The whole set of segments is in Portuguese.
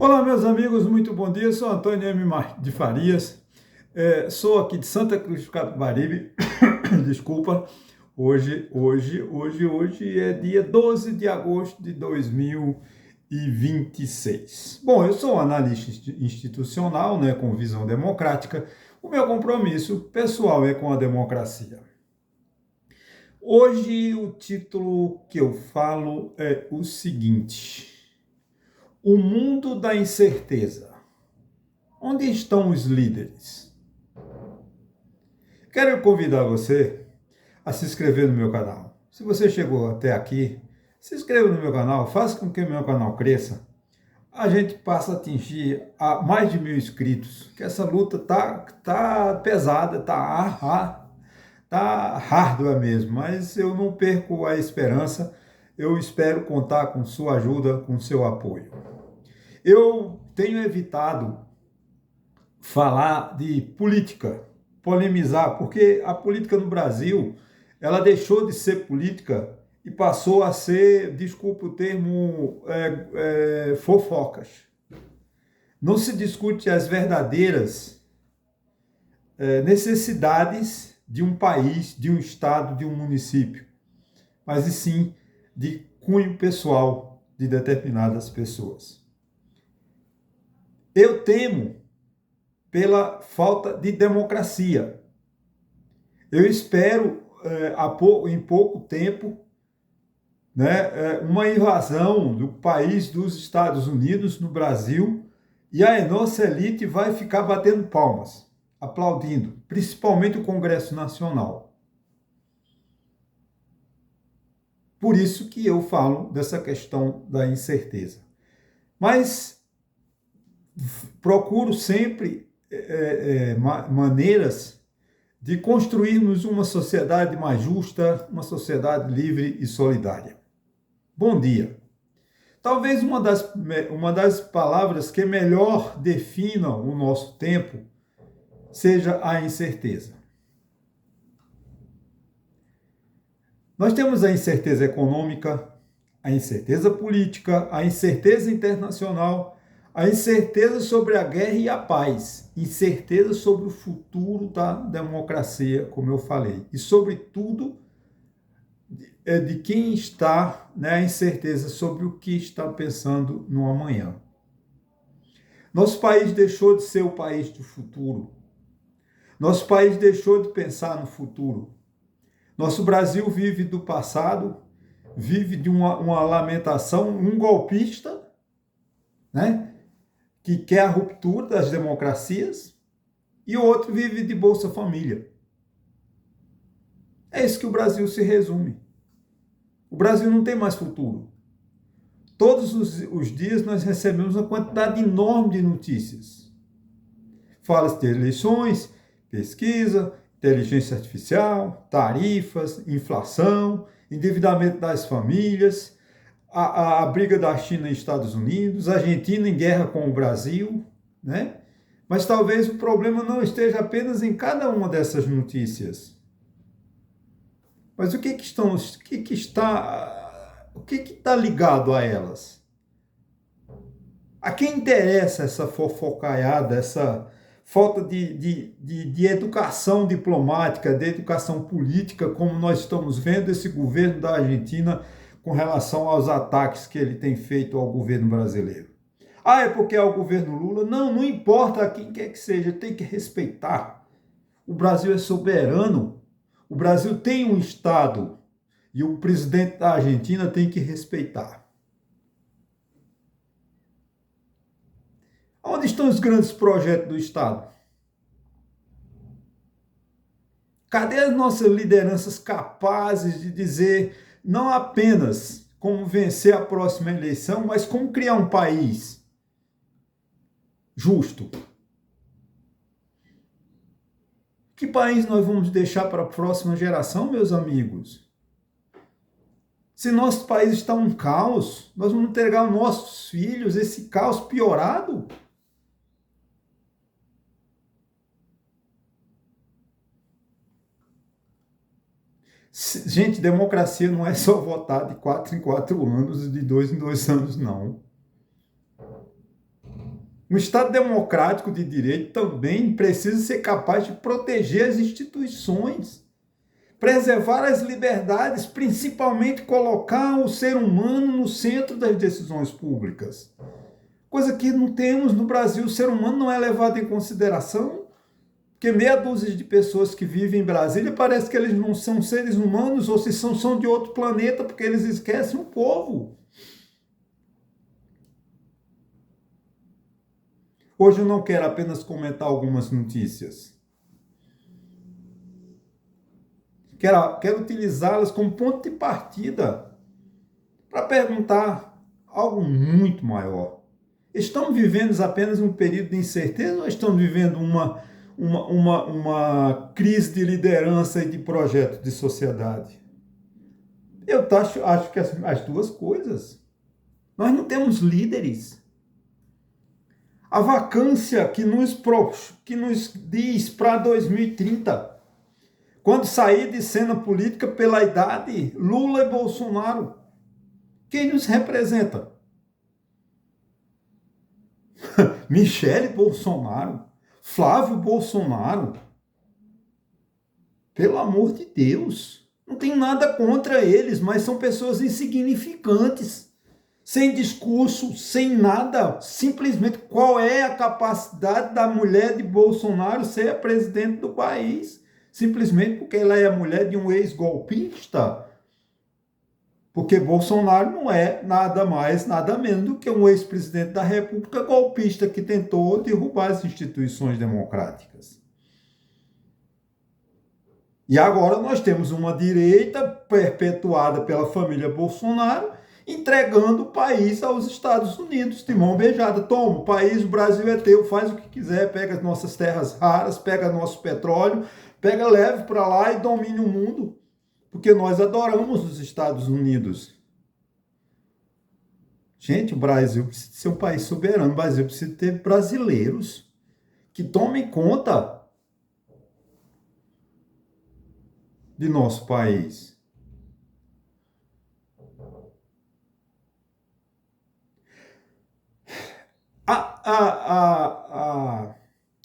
Olá, meus amigos, muito bom dia. Sou Antônio M. de Farias, sou aqui de Santa Cruz do Capibaribe. Desculpa, hoje é dia 12 de agosto de 2026. Bom, eu sou analista institucional, né, com visão democrática. O meu compromisso pessoal é com a democracia. Hoje o título que eu falo é o seguinte: o mundo da incerteza. Onde estão os líderes? Quero convidar você a se inscrever no meu canal. Se você chegou até aqui, se inscreva no meu canal, faça com que o meu canal cresça. A gente passa a atingir a mais de 1.000 inscritos, que essa luta tá pesada, tá árdua mesmo, mas eu não perco a esperança. Eu espero contar com sua ajuda, com seu apoio. Eu tenho evitado falar de política, polemizar, porque a política no Brasil, ela deixou de ser política e passou a ser, desculpa o termo, fofocas. Não se discute as verdadeiras necessidades de um país, de um estado, de um município, mas e sim de cunho pessoal de determinadas pessoas. Eu temo pela falta de democracia. Eu espero, em pouco tempo, né, uma invasão do país dos Estados Unidos no Brasil, e a nossa elite vai ficar batendo palmas, aplaudindo, principalmente o Congresso Nacional. Por isso que eu falo dessa questão da incerteza. Mas procuro sempre maneiras de construirmos uma sociedade mais justa, uma sociedade livre e solidária. Bom dia. Talvez uma das palavras que melhor definam o nosso tempo seja a incerteza. Nós temos a incerteza econômica, a incerteza política, a incerteza internacional, a incerteza sobre a guerra e a paz, incerteza sobre o futuro da democracia, como eu falei, e sobretudo de quem está, né, a incerteza sobre o que está pensando no amanhã. Nosso país deixou de ser o país do futuro. Nosso país deixou de pensar no futuro. Nosso Brasil vive do passado, vive de uma lamentação, um golpista, né, que quer a ruptura das democracias, e o outro vive de Bolsa Família. É isso que o Brasil se resume. O Brasil não tem mais futuro. Todos os dias nós recebemos uma quantidade enorme de notícias. Fala-se de eleições, pesquisa, inteligência artificial, tarifas, inflação, endividamento das famílias, a briga da China e Estados Unidos, a Argentina em guerra com o Brasil, né? Mas talvez o problema não esteja apenas em cada uma dessas notícias. Mas o que está ligado a elas? A quem interessa essa fofocaiada, essa falta de educação diplomática, de educação política, como nós estamos vendo esse governo da Argentina com relação aos ataques que ele tem feito ao governo brasileiro? Ah, é porque é o governo Lula? Não, não importa a quem quer que seja, tem que respeitar. O Brasil é soberano. O Brasil tem um Estado e o presidente da Argentina tem que respeitar. Onde estão os grandes projetos do Estado? Cadê as nossas lideranças capazes de dizer não apenas como vencer a próxima eleição, mas como criar um país justo? Que país nós vamos deixar para a próxima geração, meus amigos? Se nosso país está um caos, nós vamos entregar aos nossos filhos esse caos piorado? Gente, democracia não é só votar de 4 em 4 anos e de 2 em 2 anos, não. Um Estado democrático de direito também precisa ser capaz de proteger as instituições, preservar as liberdades, principalmente colocar o ser humano no centro das decisões públicas. Coisa que não temos no Brasil, o ser humano não é levado em consideração, porque meia dúzia de pessoas que vivem em Brasília parece que eles não são seres humanos, ou se são de outro planeta, porque eles esquecem o povo. Hoje eu não quero apenas comentar algumas notícias. Quero utilizá-las como ponto de partida para perguntar algo muito maior. Estamos vivendo apenas um período de incerteza ou estamos vivendo uma crise de liderança e de projeto de sociedade? Eu acho que as duas coisas. Nós não temos líderes. A vacância que nos diz para 2030, quando sair de cena política pela idade, Lula e Bolsonaro, quem nos representa? Michele Bolsonaro, Flávio Bolsonaro. Pelo amor de Deus, não tenho nada contra eles, mas são pessoas insignificantes, sem discurso, sem nada. Simplesmente, qual é a capacidade da mulher de Bolsonaro ser a presidente do país? Simplesmente porque ela é a mulher de um ex-golpista? Porque Bolsonaro não é nada mais, nada menos do que um ex-presidente da República golpista que tentou derrubar as instituições democráticas. E agora nós temos uma direita perpetuada pela família Bolsonaro entregando o país aos Estados Unidos de mão beijada. Toma, o país, o Brasil é teu, faz o que quiser, pega as nossas terras raras, pega nosso petróleo, pega, leve para lá e domine o mundo. Porque nós adoramos os Estados Unidos. Gente, o Brasil precisa ser um país soberano. O Brasil precisa ter brasileiros que tomem conta de nosso país.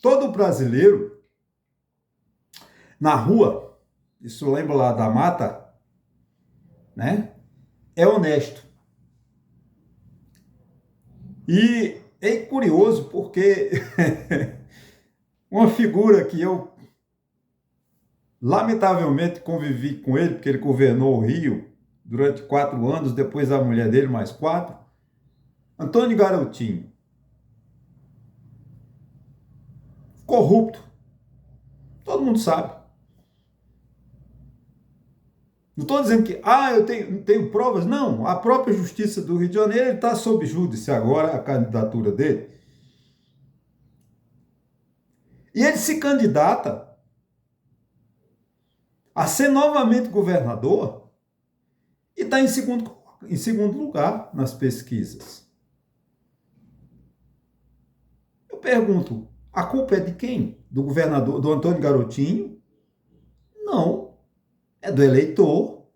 Todo brasileiro na rua, isso lembra lá da mata, né? É honesto. E é curioso porque uma figura que eu lamentavelmente convivi com ele, porque ele governou o Rio durante 4 anos, depois a mulher dele mais 4, Antônio Garotinho. Corrupto. Todo mundo sabe. Não estou dizendo que, eu tenho provas. Não, a própria Justiça do Rio de Janeiro está sob júdice agora, a candidatura dele. E ele se candidata a ser novamente governador e está em segundo lugar nas pesquisas. Eu pergunto, a culpa é de quem? Do governador, do Antônio Garotinho? Não. É do eleitor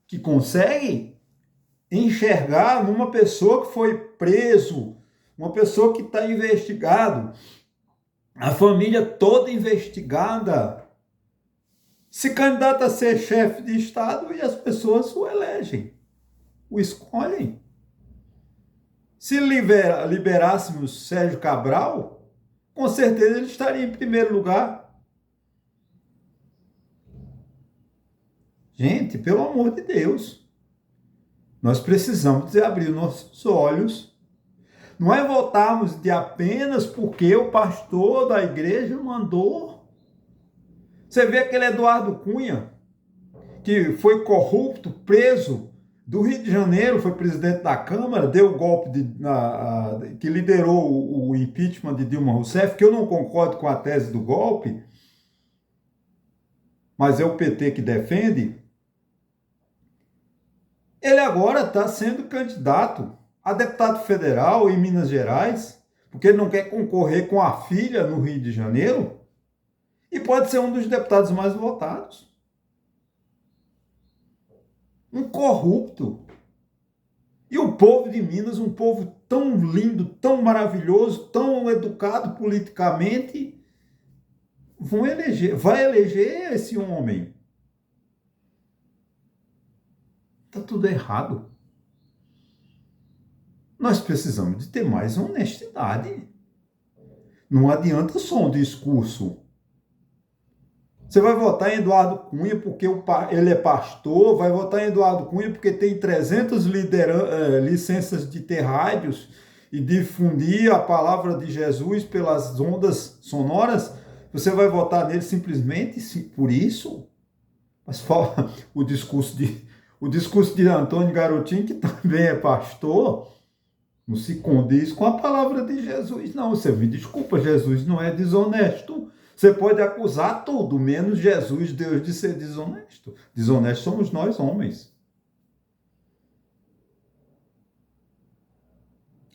que consegue enxergar numa pessoa que foi preso, uma pessoa que está investigado, a família toda investigada, se candidata a ser chefe de Estado e as pessoas o elegem, o escolhem. Se liberássemos Sérgio Cabral, com certeza ele estaria em primeiro lugar. Gente, pelo amor de Deus, nós precisamos de abrir nossos olhos. Não é votarmos de apenas porque o pastor da igreja mandou. Você vê aquele Eduardo Cunha, que foi corrupto, preso, do Rio de Janeiro, foi presidente da Câmara, deu o golpe que liderou o impeachment de Dilma Rousseff, que eu não concordo com a tese do golpe, mas é o PT que defende. Ele agora está sendo candidato a deputado federal em Minas Gerais, porque ele não quer concorrer com a filha no Rio de Janeiro, e pode ser um dos deputados mais votados. Um corrupto. E o povo de Minas, um povo tão lindo, tão maravilhoso, tão educado politicamente, vai eleger esse homem. Está tudo errado. Nós precisamos de ter mais honestidade. Não adianta só um discurso. Você vai votar em Eduardo Cunha porque ele é pastor, vai votar em Eduardo Cunha porque tem 300 licenças de ter rádios e difundir a palavra de Jesus pelas ondas sonoras. Você vai votar nele simplesmente por isso? Mas fala o discurso de Antônio Garotinho, que também é pastor, não se condiz com a palavra de Jesus, não. Você me desculpa, Jesus não é desonesto. Você pode acusar tudo, menos Jesus, Deus, de ser desonesto. Desonestos somos nós, homens.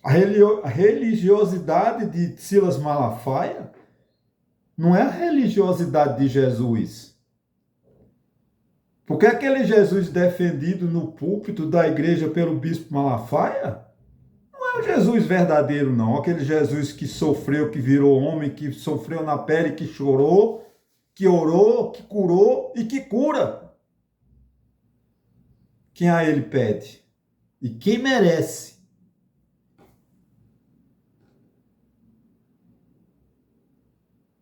A religiosidade de Silas Malafaia não é a religiosidade de Jesus. Porque aquele Jesus defendido no púlpito da igreja pelo bispo Malafaia não é o Jesus verdadeiro, não. Aquele Jesus que sofreu, que virou homem, que sofreu na pele, que chorou, que orou, que curou e que cura quem a ele pede e quem merece.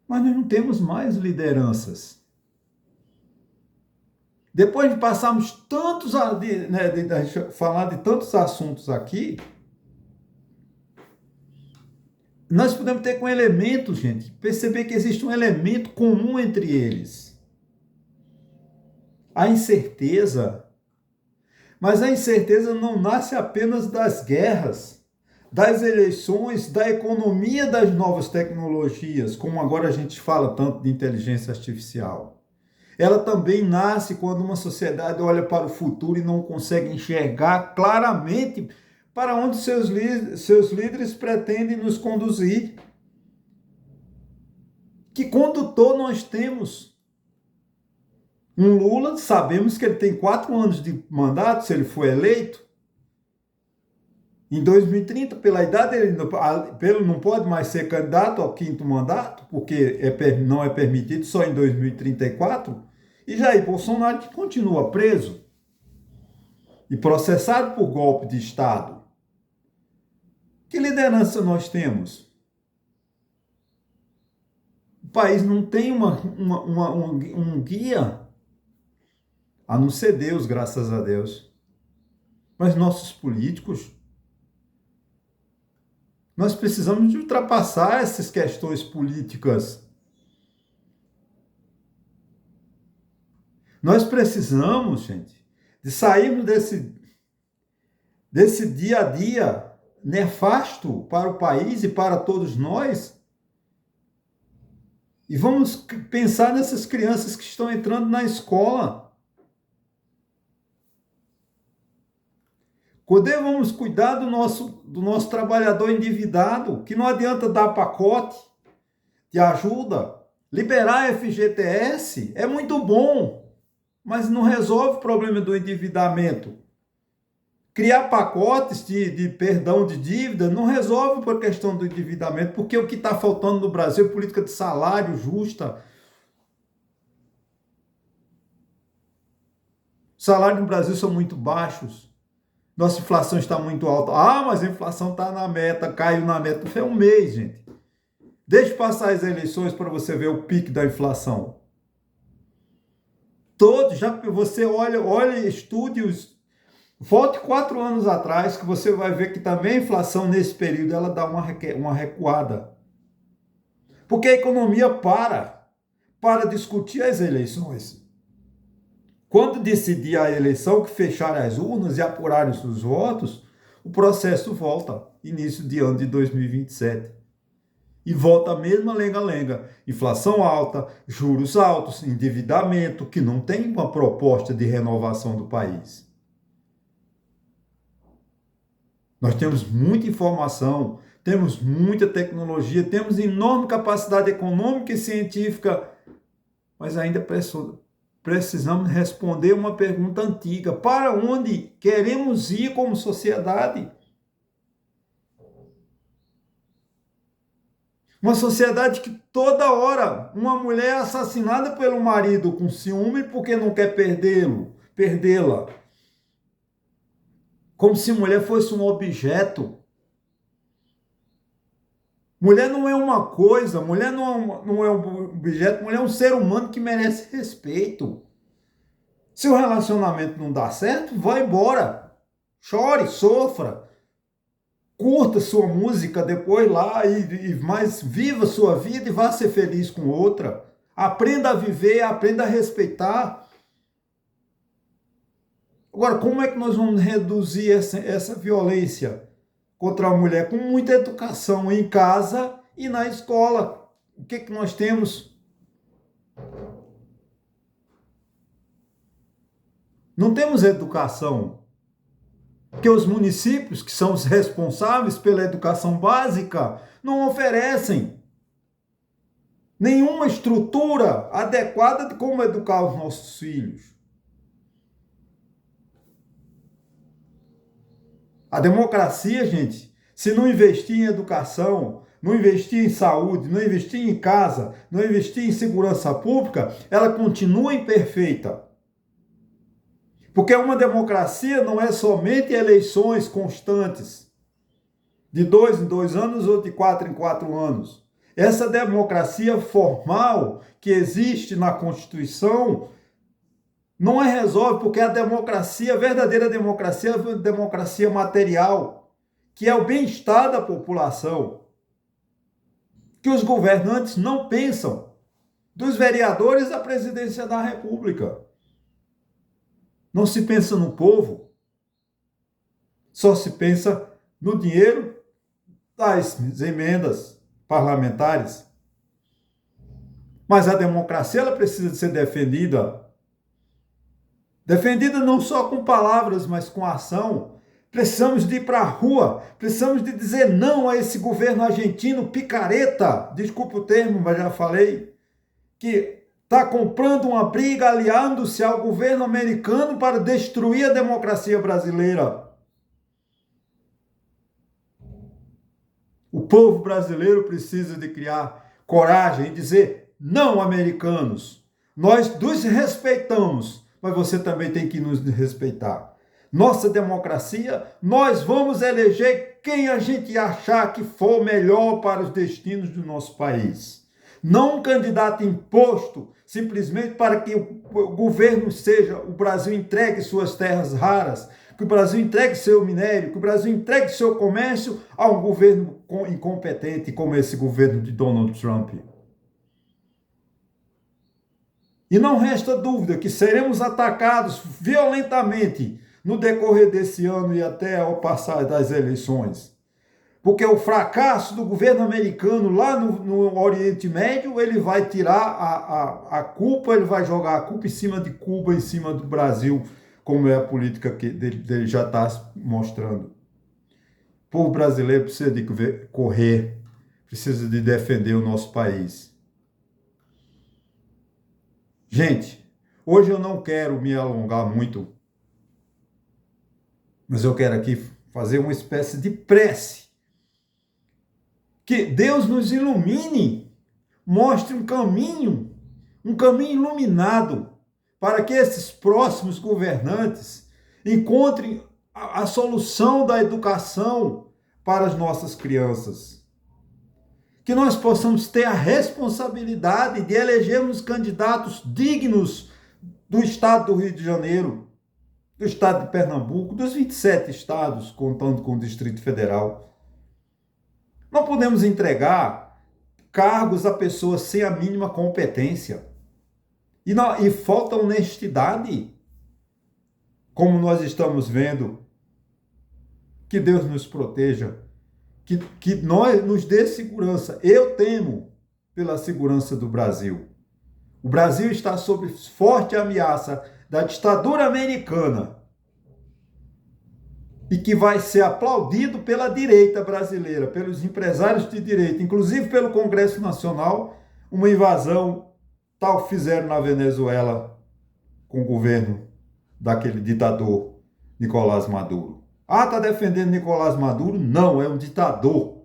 Mas nós não temos mais lideranças. Depois de passarmos falar de tantos assuntos aqui, nós podemos ter com elementos, gente, perceber que existe um elemento comum entre eles. A incerteza. Mas a incerteza não nasce apenas das guerras, das eleições, da economia das novas tecnologias, como agora a gente fala tanto de inteligência artificial. Ela também nasce quando uma sociedade olha para o futuro e não consegue enxergar claramente para onde seus líderes pretendem nos conduzir. Que condutor nós temos? Um Lula, sabemos que ele tem 4 anos de mandato, se ele for eleito. Em 2030, pela idade, ele não pode mais ser candidato ao 5º mandato, porque não é permitido só em 2034. E Jair Bolsonaro, que continua preso e processado por golpe de Estado. Que liderança nós temos? O país não tem um guia, a não ser Deus, graças a Deus. Mas nossos políticos, nós precisamos de ultrapassar essas questões políticas. Nós precisamos, gente, de sairmos desse dia a dia nefasto para o país e para todos nós. E vamos pensar nessas crianças que estão entrando na escola. Vamos cuidar do nosso trabalhador endividado, que não adianta dar pacote de ajuda. Liberar FGTS é muito bom, mas não resolve o problema do endividamento. Criar pacotes de perdão de dívida não resolve a questão do endividamento, porque o que está faltando no Brasil é política de salário justa. Os salários no Brasil são muito baixos. Nossa inflação está muito alta. Ah, mas a inflação está na meta, caiu na meta. Foi um mês, gente. Deixe passar as eleições para você ver o pique da inflação. Você olha, estude volte 4 anos atrás, que você vai ver que também a inflação nesse período ela dá uma recuada. Porque a economia para discutir as eleições. Quando decidir a eleição, que fecharem as urnas e apurarem os votos, o processo volta, início de ano de 2027. E volta a mesma lenga-lenga. Inflação alta, juros altos, endividamento, que não tem uma proposta de renovação do país. Nós temos muita informação, temos muita tecnologia, temos enorme capacidade econômica e científica, mas ainda precisamos responder uma pergunta antiga. Para onde queremos ir como sociedade? Uma sociedade que toda hora uma mulher é assassinada pelo marido com ciúme porque não quer perdê-la. Como se mulher fosse um objeto. Mulher não é uma coisa, mulher não é um objeto, mulher é um ser humano que merece respeito. Se o relacionamento não dá certo, vá embora. Chore, sofra. Curta sua música depois lá, mas viva sua vida e vá ser feliz com outra. Aprenda a viver, aprenda a respeitar. Agora, como é que nós vamos reduzir essa violência contra a mulher? Com muita educação em casa e na escola. O que nós temos? Não temos educação. Porque os municípios, que são os responsáveis pela educação básica, não oferecem nenhuma estrutura adequada de como educar os nossos filhos. A democracia, gente, se não investir em educação, não investir em saúde, não investir em casa, não investir em segurança pública, ela continua imperfeita. Porque uma democracia não é somente eleições constantes, de 2 em 2 anos ou de 4 em 4 anos. Essa democracia formal que existe na Constituição não resolve, porque a democracia, a verdadeira democracia, é a democracia material, que é o bem-estar da população, que os governantes não pensam, dos vereadores à presidência da República. Não se pensa no povo, só se pensa no dinheiro das emendas parlamentares. Mas a democracia ela precisa de ser defendida. Defendida não só com palavras, mas com ação. Precisamos de ir para a rua, precisamos de dizer não a esse governo argentino picareta, desculpe o termo, mas já falei, que está comprando uma briga, aliando-se ao governo americano para destruir a democracia brasileira. O povo brasileiro precisa de criar coragem e dizer não, americanos. Nós nos respeitamos, mas você também tem que nos respeitar. Nossa democracia, nós vamos eleger quem a gente achar que for melhor para os destinos do nosso país. Não um candidato imposto simplesmente para que o governo o Brasil entregue suas terras raras, que o Brasil entregue seu minério, que o Brasil entregue seu comércio a um governo incompetente como esse governo de Donald Trump. E não resta dúvida que seremos atacados violentamente no decorrer desse ano e até ao passar das eleições. Porque o fracasso do governo americano lá no Oriente Médio, ele vai tirar a culpa, ele vai jogar a culpa em cima de Cuba, em cima do Brasil, como é a política que dele já está mostrando. O povo brasileiro precisa de correr, precisa de defender o nosso país. Gente, hoje eu não quero me alongar muito, mas eu quero aqui fazer uma espécie de prece. Que Deus nos ilumine, mostre um caminho iluminado, para que esses próximos governantes encontrem a solução da educação para as nossas crianças. Que nós possamos ter a responsabilidade de elegermos candidatos dignos do estado do Rio de Janeiro, do estado de Pernambuco, dos 27 estados, contando com o Distrito Federal. Não podemos entregar cargos a pessoas sem a mínima competência. E falta honestidade, como nós estamos vendo. Que Deus nos proteja, que nós nos dê segurança. Eu temo pela segurança do Brasil. O Brasil está sob forte ameaça da ditadura americana e que vai ser aplaudido pela direita brasileira, pelos empresários de direita, inclusive pelo Congresso Nacional, uma invasão tal fizeram na Venezuela com o governo daquele ditador Nicolás Maduro. Ah, está defendendo Nicolás Maduro? Não, é um ditador.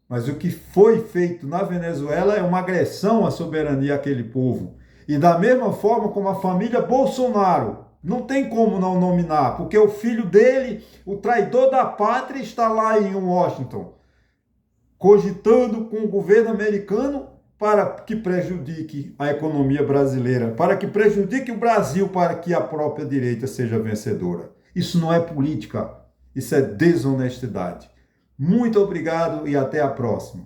Mas o que foi feito na Venezuela é uma agressão à soberania daquele povo. E da mesma forma como a família Bolsonaro, não tem como não nominar, porque o filho dele, o traidor da pátria, está lá em Washington, cogitando com o governo americano para que prejudique a economia brasileira, para que prejudique o Brasil, para que a própria direita seja vencedora. Isso não é política, isso é desonestidade. Muito obrigado e até a próxima.